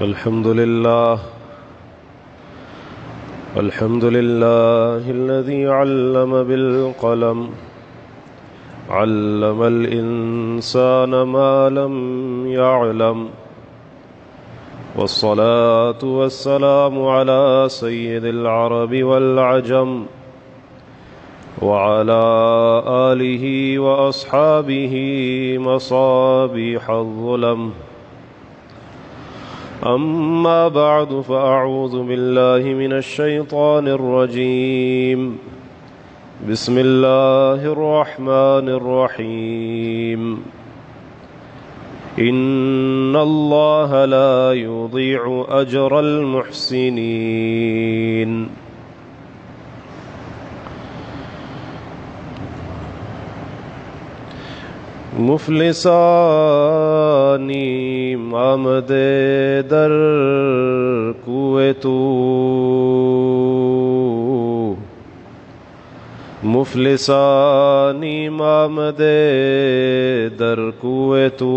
الحمد لله الذي علم بالقلم علم الإنسان ما لم يعلم والصلاة والسلام على سيد العرب والعجم وعلى آله وأصحابه مصابيح الظلم أما بعد فأعوذ بالله من الشيطان الرجيم بسم الله الرحمن الرحيم إن الله لا يضيع أجر المحسنين مفلسانی آمد در کوی تو مفلسانی آمد در کوی تو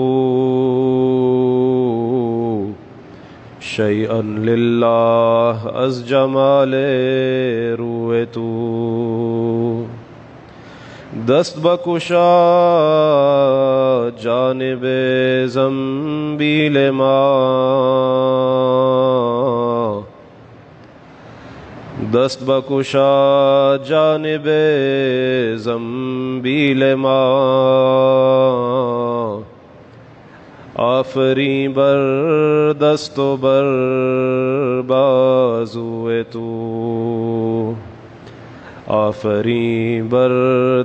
شیئا للہ از جمال روی تو دست بکشا جانب زنبیل ما دست بکشا جانب زنبیل ما آفری بر دست و بر بازو تو آفری بر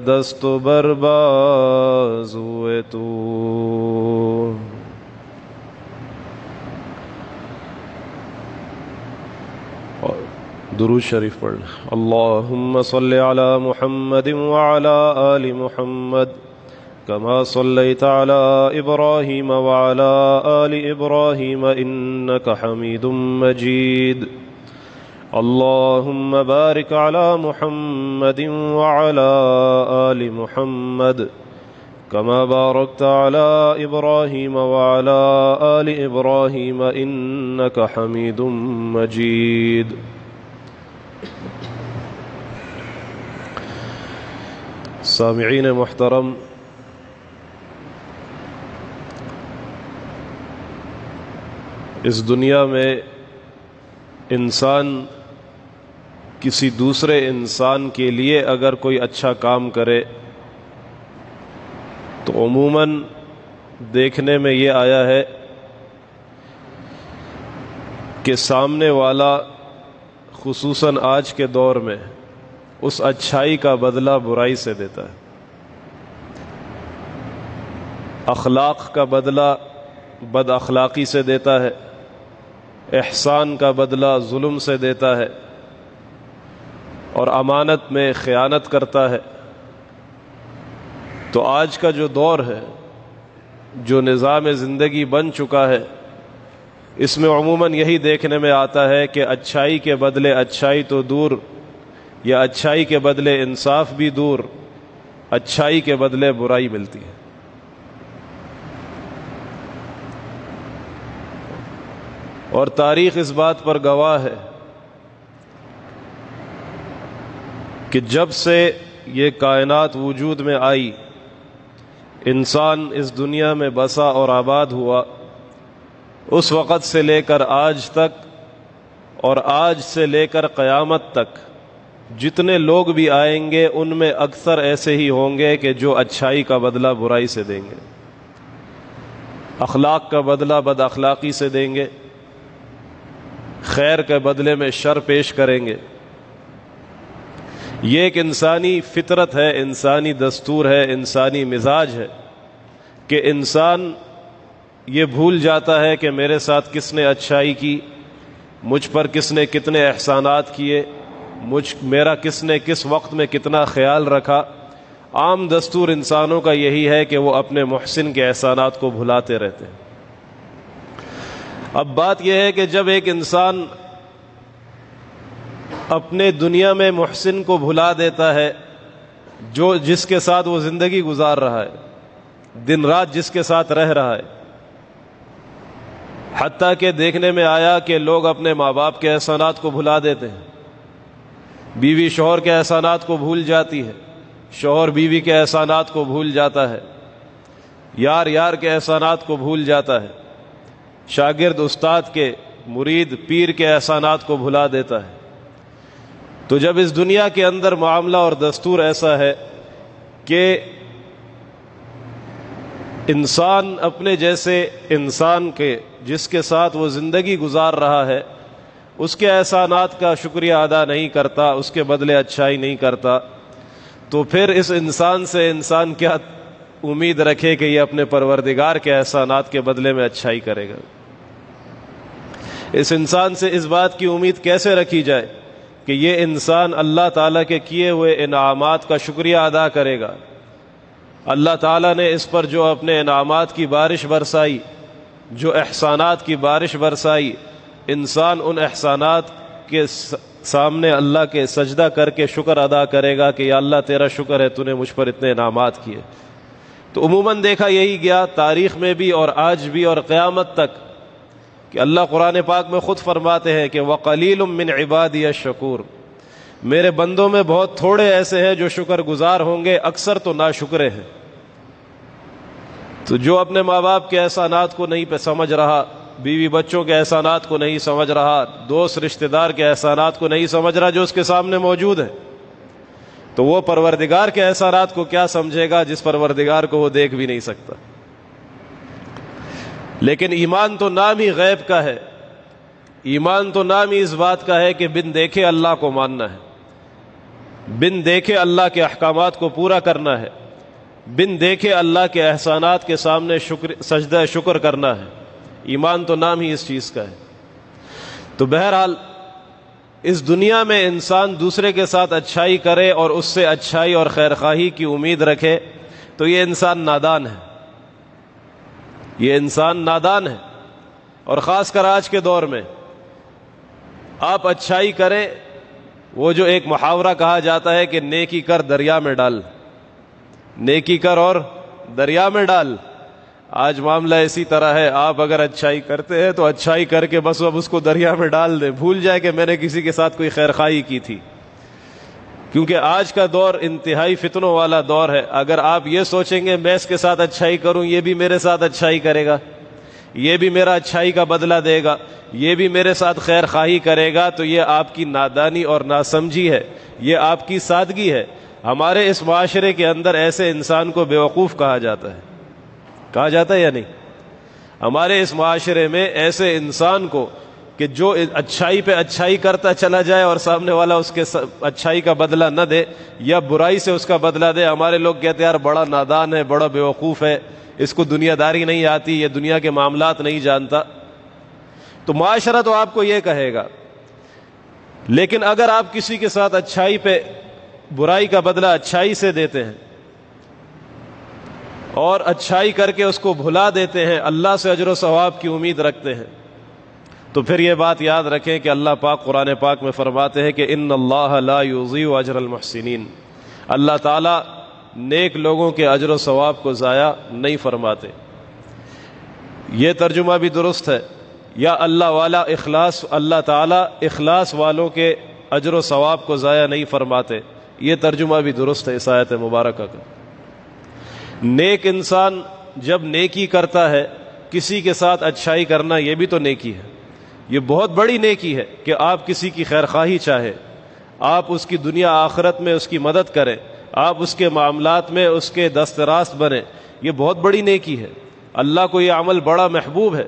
دست و بر بازو تو درود شریف پڑھ اللہم صل علی محمد وعلی آل محمد كما صليت على إبراهيم وعلى آل إبراهيم إنك حميد مجيد اللهم بارك على محمد وعلى آل محمد كما باركت على إبراهيم وعلى آل إبراهيم إنك حميد مجيد سامعین محترم، اس دنیا میں انسان کسی دوسرے انسان کے لیے اگر کوئی اچھا کام کرے تو عموماً دیکھنے میں یہ آیا ہے کہ سامنے والا خصوصاً آج کے دور میں اس اچھائی کا بدلہ برائی سے دیتا ہے، اخلاق کا بدلہ بد اخلاقی سے دیتا ہے، احسان کا بدلہ ظلم سے دیتا ہے، اور امانت میں خیانت کرتا ہے۔ تو آج کا جو دور ہے، جو نظام زندگی بن چکا ہے، اس میں عموماً یہی دیکھنے میں آتا ہے کہ اچھائی کے بدلے اچھائی تو دور، یا اچھائی کے بدلے انصاف بھی دور، اچھائی کے بدلے برائی ملتی ہے۔ اور تاریخ اس بات پر گواہ ہے کہ جب سے یہ کائنات وجود میں آئی، انسان اس دنیا میں بسا اور آباد ہوا، اس وقت سے لے کر آج تک اور آج سے لے کر قیامت تک جتنے لوگ بھی آئیں گے ان میں اکثر ایسے ہی ہوں گے کہ جو اچھائی کا بدلہ برائی سے دیں گے، اخلاق کا بدلہ بد اخلاقی سے دیں گے، خیر کے بدلے میں شر پیش کریں گے۔ یہ ایک انسانی فطرت ہے، انسانی دستور ہے، انسانی مزاج ہے کہ انسان یہ بھول جاتا ہے کہ میرے ساتھ کس نے اچھائی کی، مجھ پر کس نے کتنے احسانات کیے، میرا کس نے کس وقت میں کتنا خیال رکھا۔ عام دستور انسانوں کا یہی ہے کہ وہ اپنے محسن کے احسانات کو بھلاتے رہتے ہیں۔ اب بات یہ ہے کہ جب ایک انسان اپنے دنیا میں محسن کو بھلا دیتا ہے، جس کے ساتھ وہ زندگی گزار رہا ہے، دن رات جس کے ساتھ رہ رہا ہے، حتیٰ کہ دیکھنے میں آیا کہ لوگ اپنے ماں باپ کے احسانات کو بھلا دیتے ہیں، بیوی شوہر کے احسانات کو بھول جاتی ہے، شوہر بیوی کے احسانات کو بھول جاتا ہے، یار یار کے احسانات کو بھول جاتا ہے، شاگرد استاد کے، مرید پیر کے احسانات کو بھلا دیتا ہے۔ تو جب اس دنیا کے اندر معاملہ اور دستور ایسا ہے کہ انسان اپنے جیسے انسان کے جس کے ساتھ وہ زندگی گزار رہا ہے اس کے احسانات کا شکریہ ادا نہیں کرتا، اس کے بدلے اچھائی نہیں کرتا، تو پھر اس انسان سے انسان کیا امید رکھے کہ یہ اپنے پروردگار کے احسانات کے بدلے میں اچھائی کرے گا؟ اس انسان سے اس بات کی امید کیسے رکھی جائے کہ یہ انسان اللہ تعالیٰ کے کیے ہوئے انعامات کا شکریہ ادا کرے گا؟ اللہ تعالیٰ نے اس پر جو اپنے انعامات کی بارش برسائی، جو احسانات کی بارش برسائی، انسان ان احسانات کے سامنے اللہ کے سجدہ کر کے شکر ادا کرے گا کہ یا اللہ تیرا شکر ہے تو نے مجھ پر اتنے انعامات کیے۔ تو عموماً دیکھا یہی گیا تاریخ میں بھی اور آج بھی اور قیامت تک کہ اللہ قرآن پاک میں خود فرماتے ہیں کہ وَقَلِيلٌ مِّنْ عِبَادِيَ الشَّكُورُ، میرے بندوں میں بہت تھوڑے ایسے ہیں جو شکر گزار ہوں گے، اکثر تو ناشکرے ہیں۔ تو جو اپنے ماں باپ کے احسانات کو نہیں سمجھ رہا، بیوی بچوں کے احسانات کو نہیں سمجھ رہا، دوست رشتہ دار کے احسانات کو نہیں سمجھ رہا جو اس کے سامنے موجود ہے، تو وہ پروردگار کے احسانات کو کیا سمجھے گا جس پروردگار کو وہ دیکھ بھی نہیں سکتا۔ لیکن ایمان تو نام ہی غیب کا ہے، ایمان تو نام ہی اس بات کا ہے کہ بن دیکھے اللہ کو ماننا ہے، بن دیکھے اللہ کے احکامات کو پورا کرنا ہے، بن دیکھے اللہ کے احسانات کے سامنے سجدہ شکر کرنا ہے۔ ایمان تو نام ہی اس چیز کا ہے۔ تو بہرحال اس دنیا میں انسان دوسرے کے ساتھ اچھائی کرے اور اس سے اچھائی اور خیرخواہی کی امید رکھے تو یہ انسان نادان ہے، یہ انسان نادان ہے۔ اور خاص کر آج کے دور میں آپ اچھائی کریں، وہ جو ایک محاورہ کہا جاتا ہے کہ نیکی کر دریا میں ڈال، نیکی کر اور دریا میں ڈال، آج معاملہ اسی طرح ہے۔ آپ اگر اچھائی کرتے ہیں تو اچھائی کر کے بس اب اس کو دریا میں ڈال دیں، بھول جائے کہ میں نے کسی کے ساتھ کوئی خیرخواہی کی تھی، کیونکہ آج کا دور انتہائی فتنوں والا دور ہے۔ اگر آپ یہ سوچیں گے میں اس کے ساتھ اچھائی کروں، یہ بھی میرے ساتھ اچھائی کرے گا، یہ بھی میرا اچھائی کا بدلہ دے گا، یہ بھی میرے ساتھ خیر خواہی کرے گا، تو یہ آپ کی نادانی اور ناسمجھی ہے، یہ آپ کی سادگی ہے۔ ہمارے اس معاشرے کے اندر ایسے انسان کو بیوقوف کہا جاتا ہے، کہا جاتا ہے یا نہیں؟ ہمارے اس معاشرے میں ایسے انسان کو کہ جو اچھائی پہ اچھائی کرتا چلا جائے اور سامنے والا اس کے اچھائی کا بدلہ نہ دے یا برائی سے اس کا بدلہ دے، ہمارے لوگ کہتے ہیں یار بڑا نادان ہے، بڑا بیوقوف ہے، اس کو دنیا داری نہیں آتی، یہ دنیا کے معاملات نہیں جانتا۔ تو معاشرہ تو آپ کو یہ کہے گا، لیکن اگر آپ کسی کے ساتھ اچھائی پہ برائی کا بدلہ اچھائی سے دیتے ہیں اور اچھائی کر کے اس کو بھلا دیتے ہیں، اللہ سے اجر و ثواب کی امید رکھتے ہیں، تو پھر یہ بات یاد رکھیں کہ اللہ پاک قرآن پاک میں فرماتے ہیں کہ ان اللہ لا یضیع اجر المحسنین، اللہ تعالیٰ نیک لوگوں کے اجر و ثواب کو ضائع نہیں فرماتے۔ یہ ترجمہ بھی درست ہے، یا اللہ والا اخلاص، اللہ تعالیٰ اخلاص والوں کے اجر و ثواب کو ضائع نہیں فرماتے، یہ ترجمہ بھی درست ہے اس آیت مبارکہ کا۔ نیک انسان جب نیکی کرتا ہے، کسی کے ساتھ اچھائی کرنا یہ بھی تو نیکی ہے، یہ بہت بڑی نیکی ہے کہ آپ کسی کی خیرخواہی چاہے، آپ اس کی دنیا آخرت میں اس کی مدد کریں، آپ اس کے معاملات میں اس کے دست راست بنیں، یہ بہت بڑی نیکی ہے، اللہ کو یہ عمل بڑا محبوب ہے۔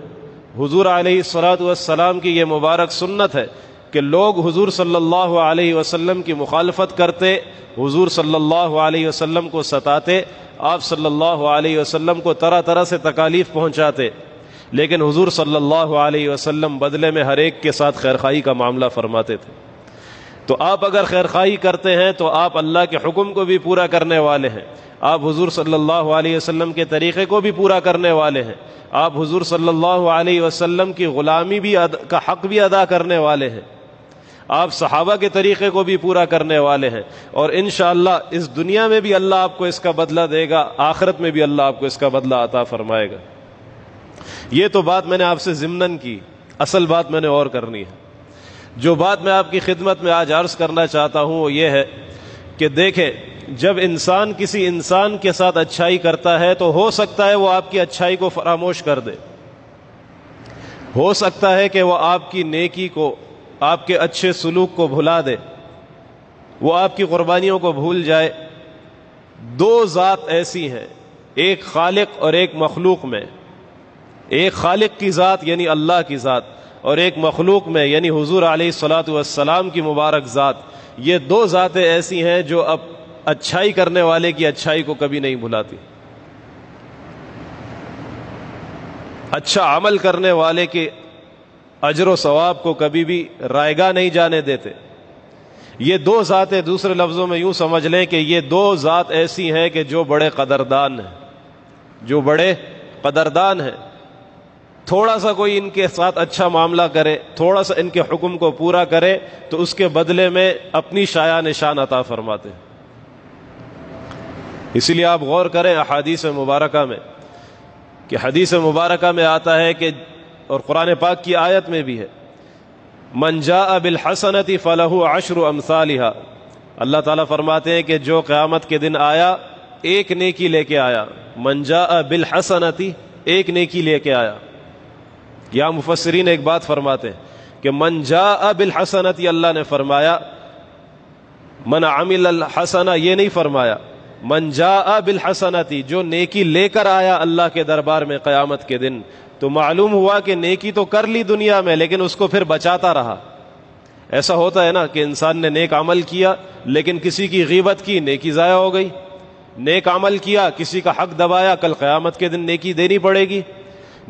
حضور علیہ الصلوۃ والسلام کی یہ مبارک سنت ہے کہ لوگ حضور صلی اللہ علیہ وسلم کی مخالفت کرتے، حضور صلی اللہ علیہ وسلم کو ستاتے، آپ صلی اللہ علیہ وسلم کو طرح طرح سے تکالیف پہنچاتے، لیکن حضور صلی اللہ علیہ وسلم بدلے میں ہر ایک کے ساتھ خیرخواہی کا معاملہ فرماتے تھے۔ تو آپ اگر خیرخواہی کرتے ہیں تو آپ اللہ کے حکم کو بھی پورا کرنے والے ہیں، آپ حضور صلی اللہ علیہ وسلم کے طریقے کو بھی پورا کرنے والے ہیں، آپ حضور صلی اللہ علیہ وسلم کی غلامی بھی کا حق بھی ادا کرنے والے ہیں، آپ صحابہ کے طریقے کو بھی پورا کرنے والے ہیں، اور انشاءاللہ اس دنیا میں بھی اللہ آپ کو اس کا بدلہ دے گا، آخرت میں بھی اللہ آپ کو اس کا بدلہ عطا فرمائے گا۔ یہ تو بات میں نے آپ سے ضمناً کی، اصل بات میں نے اور کرنی ہے۔ جو بات میں آپ کی خدمت میں آج عرض کرنا چاہتا ہوں وہ یہ ہے کہ دیکھیں، جب انسان کسی انسان کے ساتھ اچھائی کرتا ہے تو ہو سکتا ہے وہ آپ کی اچھائی کو فراموش کر دے، ہو سکتا ہے کہ وہ آپ کی نیکی کو، آپ کے اچھے سلوک کو بھلا دے، وہ آپ کی قربانیوں کو بھول جائے۔ دو ذات ایسی ہیں، ایک خالق اور ایک مخلوق میں، ایک خالق کی ذات یعنی اللہ کی ذات، اور ایک مخلوق میں یعنی حضور علیہ الصلاۃ والسلام کی مبارک ذات۔ یہ دو ذاتیں ایسی ہیں جو اب اچھائی کرنے والے کی اچھائی کو کبھی نہیں بھلاتی، اچھا عمل کرنے والے کے اجر و ثواب کو کبھی بھی رائگاں نہیں جانے دیتے۔ یہ دو ذاتیں، دوسرے لفظوں میں یوں سمجھ لیں کہ یہ دو ذات ایسی ہیں کہ جو بڑے قدردان ہیں، جو بڑے قدردان ہیں۔ تھوڑا سا کوئی ان کے ساتھ اچھا معاملہ کرے، تھوڑا سا ان کے حکم کو پورا کرے تو اس کے بدلے میں اپنی شایع نشان عطا فرماتے ہیں۔ اسی لیے آپ غور کریں احادیث مبارکہ میں، کہ حدیث مبارکہ میں آتا ہے کہ، اور قرآن پاک کی آیت میں بھی ہے، من جاء بالحسنۃ فلہ عشر امثالھا۔ اللہ تعالیٰ فرماتے ہیں کہ جو قیامت کے دن آیا ایک نیکی لے کے آیا، من جاء بالحسنۃ، ایک نیکی لے کے آیا۔ یا مفسرین ایک بات فرماتے ہیں کہ من جاء بالحسنۃ، اللہ نے فرمایا، من عمل الحسنہ یہ نہیں فرمایا، من جاء بالحسنۃ، جو نیکی لے کر آیا اللہ کے دربار میں قیامت کے دن۔ تو معلوم ہوا کہ نیکی تو کر لی دنیا میں لیکن اس کو پھر بچاتا رہا۔ ایسا ہوتا ہے نا کہ انسان نے نیک عمل کیا لیکن کسی کی غیبت کی، نیکی ضائع ہو گئی۔ نیک عمل کیا، کسی کا حق دبایا، کل قیامت کے دن نیکی دینی پڑے گی۔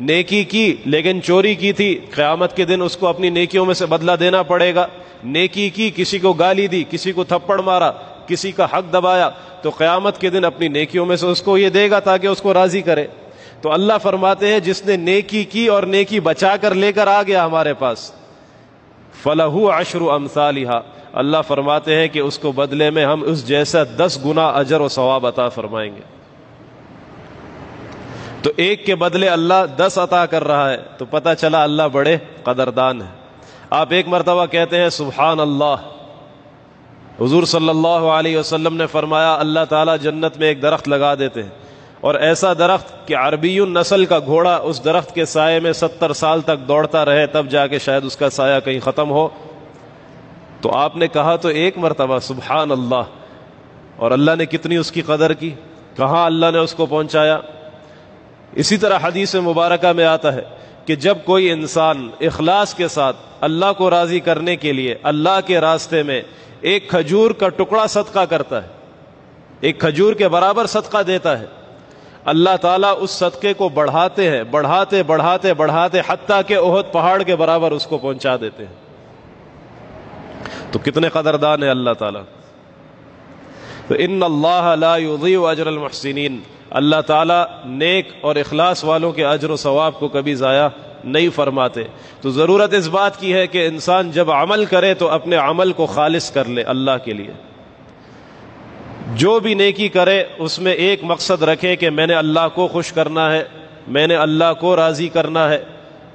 نیکی کی لیکن چوری کی تھی، قیامت کے دن اس کو اپنی نیکیوں میں سے بدلہ دینا پڑے گا۔ نیکی کی، کسی کو گالی دی، کسی کو تھپڑ مارا، کسی کا حق دبایا، تو قیامت کے دن اپنی نیکیوں میں سے اس کو یہ دے گا تاکہ اس کو راضی کرے۔ تو اللہ فرماتے ہیں جس نے نیکی کی اور نیکی بچا کر لے کر آ گیا ہمارے پاس، فَلَهُ عَشْرُ أَمْثَالِهَا، اللہ فرماتے ہیں کہ اس کو بدلے میں ہم اس جیسا 10 گنا اجر و ثواب عطا فرمائیں گے۔ تو ایک کے بدلے اللہ 10 عطا کر رہا ہے، تو پتہ چلا اللہ بڑے قدردان ہیں۔ آپ ایک مرتبہ کہتے ہیں سبحان اللہ۔ حضور صلی اللہ علیہ وسلم نے فرمایا اللہ تعالیٰ جنت میں ایک درخت لگا دیتے ہیں، اور ایسا درخت کہ عربی نسل کا گھوڑا اس درخت کے سائے میں 70 سال تک دوڑتا رہے، تب جا کے شاید اس کا سایہ کہیں ختم ہو۔ تو آپ نے کہا تو ایک مرتبہ سبحان اللہ، اور اللہ نے کتنی اس کی قدر کی، کہاں اللہ نے اس کو پہنچایا۔ اسی طرح حدیث مبارکہ میں آتا ہے کہ جب کوئی انسان اخلاص کے ساتھ اللہ کو راضی کرنے کے لیے اللہ کے راستے میں ایک کھجور کا ٹکڑا صدقہ کرتا ہے، ایک کھجور کے برابر صدقہ دیتا ہے، اللہ تعالیٰ اس صدقے کو بڑھاتے ہیں، بڑھاتے بڑھاتے بڑھاتے حتیٰ کہ احد پہاڑ کے برابر اس کو پہنچا دیتے ہیں۔ تو کتنے قدردان ہے اللہ تعالیٰ۔ تو ان اللہ لا یضیع اجر المحسنین، اللہ تعالیٰ نیک اور اخلاص والوں کے اجر و ثواب کو کبھی ضائع نہیں فرماتے۔ تو ضرورت اس بات کی ہے کہ انسان جب عمل کرے تو اپنے عمل کو خالص کر لے اللہ کے لیے۔ جو بھی نیکی کرے اس میں ایک مقصد رکھے کہ میں نے اللہ کو خوش کرنا ہے، میں نے اللہ کو راضی کرنا ہے۔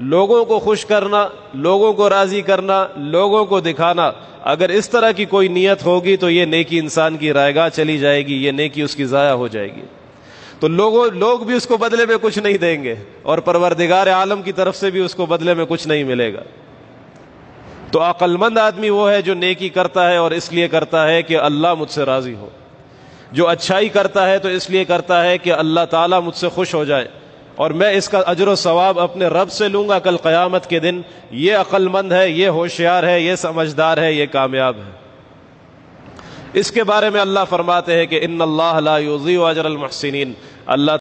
لوگوں کو خوش کرنا، لوگوں کو راضی کرنا، لوگوں کو دکھانا، اگر اس طرح کی کوئی نیت ہوگی تو یہ نیکی انسان کی رائگاں چلی جائے گی، یہ نیکی اس کی ضائع ہو جائے گی۔ تو لوگ بھی اس کو بدلے میں کچھ نہیں دیں گے، اور پروردگار عالم کی طرف سے بھی اس کو بدلے میں کچھ نہیں ملے گا۔ تو عقل مند آدمی وہ ہے جو نیکی کرتا ہے اور اس لیے کرتا ہے کہ اللہ مجھ سے راضی ہو، جو اچھائی کرتا ہے تو اس لیے کرتا ہے کہ اللہ تعالیٰ مجھ سے خوش ہو جائے اور میں اس کا اجر و ثواب اپنے رب سے لوں گا کل قیامت کے دن۔ یہ عقل مند ہے، یہ ہوشیار ہے، یہ سمجھدار ہے، یہ کامیاب ہے۔ اس کے بارے میں اللہ فرماتے ہیں کہ ان اللہ لا یضیع اجر المحسنین، اللہ